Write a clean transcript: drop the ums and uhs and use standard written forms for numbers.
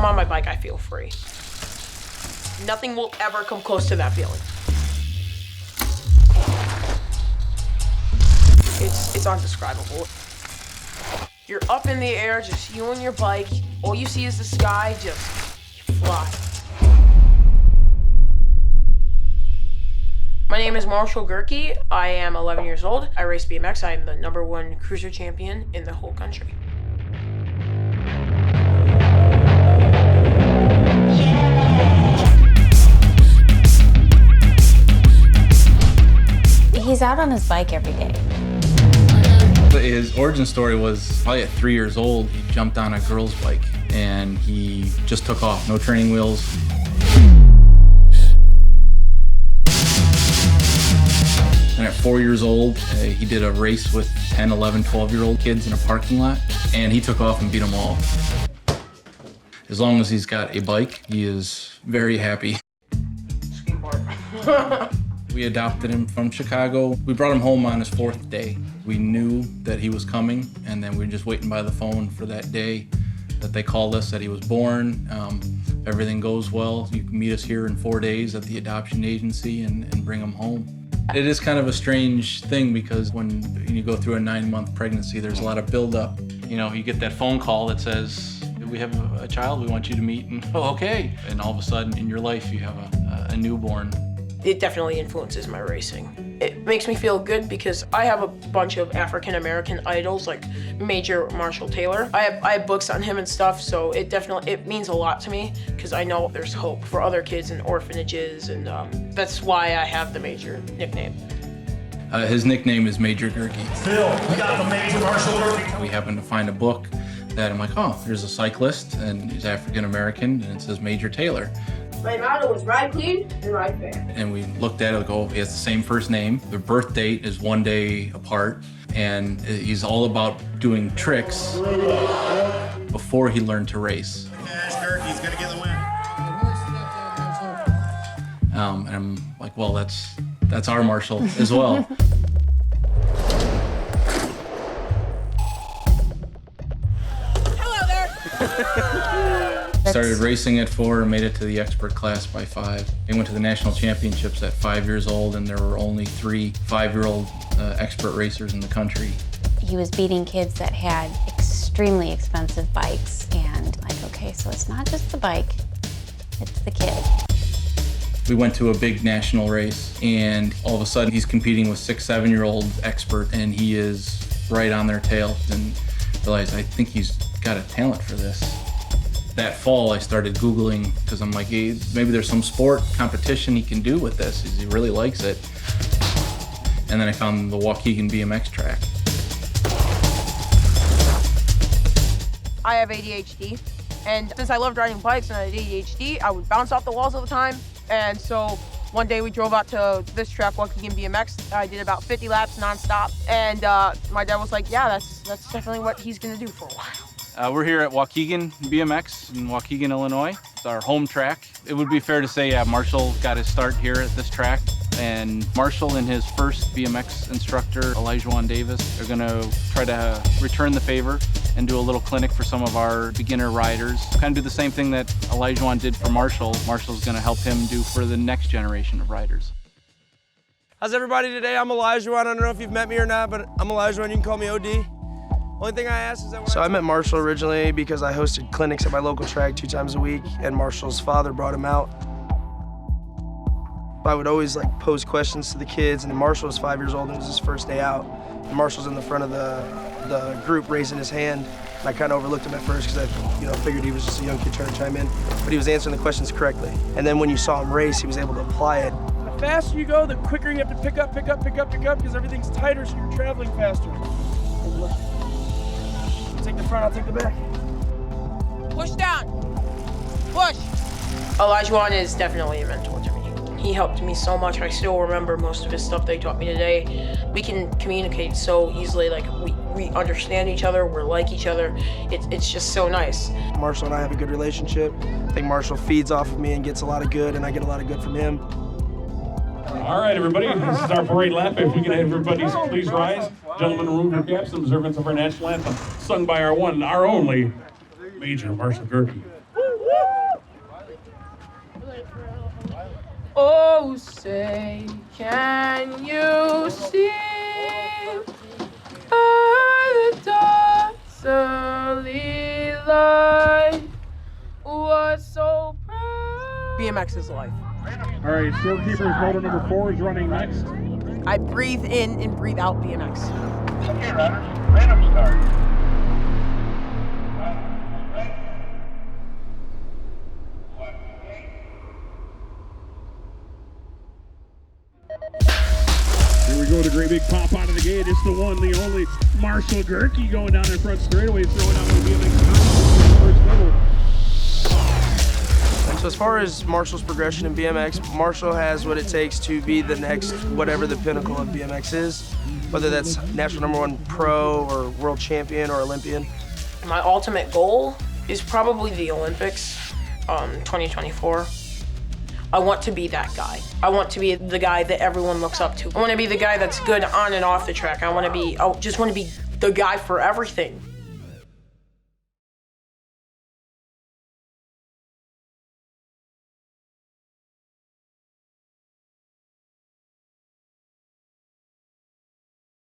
on my bike, I feel free. Nothing will ever come close to that feeling. It's undescribable. You're up in the air, just you and your bike. All you see is the sky, just fly. My name is Marshall Gehrke. I am 11 years old. I race BMX. I am the #1 cruiser champion in the whole country. He's out on his bike every day. His origin story was probably at 3 years old. He jumped on a girl's bike and he just took off, no training wheels. And at 4 years old, he did a race with 10, 11, 12-year-old kids in a parking lot, and he took off and beat them all. As long as he's got a bike, he is very happy. Skateboard. We adopted him from Chicago. We brought him home on his 4th day. We knew that he was coming, and then we were just waiting by the phone for that day that they called us that he was born. If everything goes well, you can meet us here in 4 days at the adoption agency and bring him home. It is kind of a strange thing because when you go through a 9-month pregnancy, there's a lot of buildup. You know, you get that phone call that says, we have a child we want you to meet, and oh, okay. And all of a sudden in your life, you have a newborn. It definitely influences my racing. It makes me feel good because I have a bunch of African-American idols like Major Marshall Taylor. I have books on him and stuff, so it means a lot to me because I know there's hope for other kids in orphanages, and that's why I have the Major nickname. His nickname is Major Gehrke. Phil, we got the Major Marshall Gehrke. We happened to find a book that I'm like, oh, there's a cyclist and he's African-American and it says Major Taylor. My motto was ride clean and ride fair. And we looked at it like, oh, he has the same first name. Their birth date is 1 day apart. And he's all about doing tricks before he learned to race. Gehrke's gonna get the win. And I'm like, well, that's our Marshall as well. Hello there. Started racing at 4 and made it to the expert class by 5. They went to the national championships at 5 years old, and there were only 3 5-year-old expert racers in the country. He was beating kids that had extremely expensive bikes, and like, okay, so it's not just the bike, it's the kid. We went to a big national race, and all of a sudden he's competing with 6, 7-year-old expert, and he is right on their tail, and realized I think he's got a talent for this. That fall, I started Googling because I'm like, hey, maybe there's some sport competition he can do with this. He really likes it. And then I found the Waukegan BMX track. I have ADHD, and since I loved riding bikes and I had ADHD, I would bounce off the walls all the time. And so one day we drove out to this track, Waukegan BMX. I did about 50 laps nonstop, and my dad was like, yeah, that's definitely what he's gonna do for a while. We're here at Waukegan BMX in Waukegan, Illinois. It's our home track. It would be fair to say, yeah, Marshall got his start here at this track. And Marshall and his first BMX instructor, Elijah Davis, are gonna try to return the favor and do a little clinic for some of our beginner riders. Kind of do the same thing that Elijah did for Marshall. Marshall's gonna help him do for the next generation of riders. How's everybody today? I'm Elijah. I don't know if you've met me or not, but I'm Elijah and you can call me OD. Only thing I ask is that I met Marshall originally because I hosted clinics at my local track 2 times a week, and Marshall's father brought him out. I would always pose questions to the kids, and Marshall was 5 years old and it was his first day out. And Marshall's in the front of the group raising his hand. And I kind of overlooked him at first because I figured he was just a young kid trying to chime in, but he was answering the questions correctly. And then when you saw him race, he was able to apply it. The faster you go, the quicker you have to pick up, because everything's tighter, so you're traveling faster. Take the front, I'll take the back. Push down. Push. Elijah is definitely a mentor to me. He helped me so much. I still remember most of his stuff they taught me today. We can communicate so easily. We understand each other. We're like each other. It's just so nice. Marshall and I have a good relationship. I think Marshall feeds off of me and gets a lot of good, and I get a lot of good from him. All right, everybody, this is our parade lap. If we can have everybody please rise. Gentlemen, remove your caps in observance of our national anthem, sung by our one, our only, Major Marshall Gehrke. Oh, say, can you see by the dawn's early light what so proud? BMX is life. All right, scorekeepers, motor number 4 is running next. I breathe in and breathe out BMX. Okay, runners, random start. Here we go, the great big pop out of the gate. It's the one, the only Marshall Gehrke going down in front straightaway, throwing out the BMX first level. So as far as Marshall's progression in BMX, Marshall has what it takes to be the next whatever the pinnacle of BMX is, whether that's national #1 pro or world champion or Olympian. My ultimate goal is probably the Olympics, 2024. I want to be that guy. I want to be the guy that everyone looks up to. I want to be the guy that's good on and off the track. I just want to be the guy for everything.